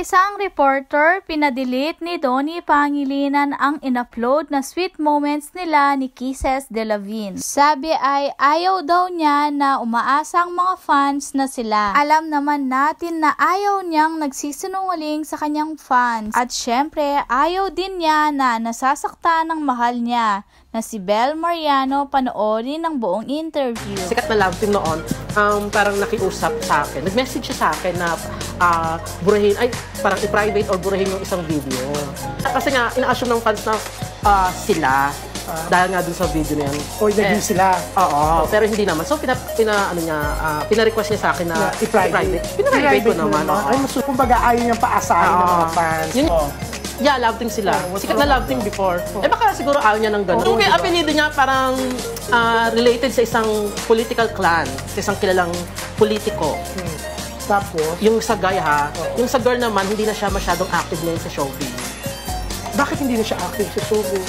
isang reporter, pinadelete ni Donnie Pangilinan ang in-upload na sweet moments nila ni Kisses de la Vin. Sabi ay ayaw daw niya na umaasa ang mga fans na sila. Alam naman natin na ayaw niyang nagsisinungaling sa kanyang fans. At syempre, ayaw din niya na nasasaktan ng mahal niya na si Bel Mariano. Panoorin ang buong interview. Sikat na love team noon, parang nakiusap sa akin. Nag-message siya sa akin na burahin, ay parang i-private or burahin yung isang video. Kasi nga, ina-assume ng fans na sila. Dahil nga dun sa video na yan. O naging sila. Oo, pero hindi naman. So, pina-request niya sa akin na i-private. Pina-private ko naman. Ay, kumbaga ayaw niyang paasahin ng mga fans. Yeah, love team sila. Sikat na love team before. Baka siguro ayaw niya ng gano'n. Yung apelido niya parang related sa isang political clan, sa isang kilalang politiko. Tapos? Yung sa guy yung sa girl naman, hindi na siya masyadong active ngayon sa showbiz. Bakit hindi na siya active sa showbiz?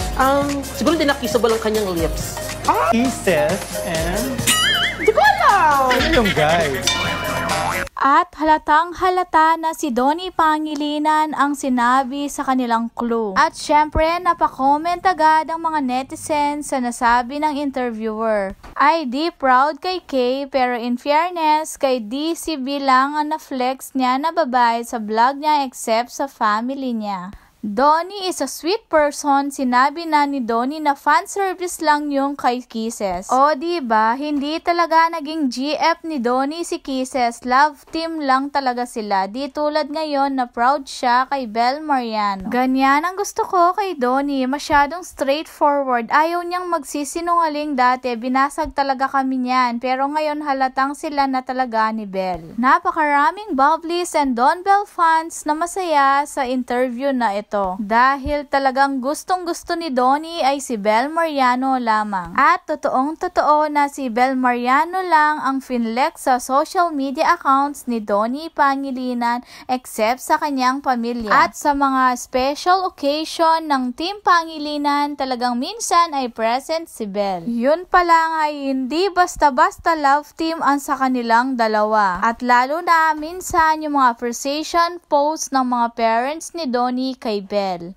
Siguro hindi nakisabal ang kanyang lips. Kisses and... Hindi ko alam! Ano yung guys? At halatang-halata na si Donnie Pangilinan ang sinabi sa kanilang clue. At syempre, napakomment agad ang mga netizens sa nasabi ng interviewer. Ay di proud kay Kay, pero in fairness, kay DCB lang ang na-flex niya na babae sa vlog niya except sa family niya. Donnie is a sweet person. Sinabi na ni Donnie na fan service lang yung kay Kisses. O diba, hindi talaga naging GF ni Donnie si Kisses. Love team lang talaga sila. Di tulad ngayon na proud siya kay Bel Mariano. Ganyan ang gusto ko kay Donnie. Masyadong straightforward. Ayaw niyang magsisinungaling dati. Binasag talaga kami niyan. Pero ngayon halatang sila na talaga ni Bel. Napakaraming Bubblies and Don Bell fans na masaya sa interview na ito. Dahil talagang gustong-gusto ni Donnie ay si Bel Mariano lamang. At totoong-totoo na si Bel Mariano lang ang finlex sa social media accounts ni Donnie Pangilinan except sa kanyang pamilya. At sa mga special occasion ng Team Pangilinan, talagang minsan ay present si Bel. Yun pa lang ay hindi basta-basta love team ang sa kanilang dalawa. At lalo na minsan yung mga appreciation posts ng mga parents ni Donnie kay Bel.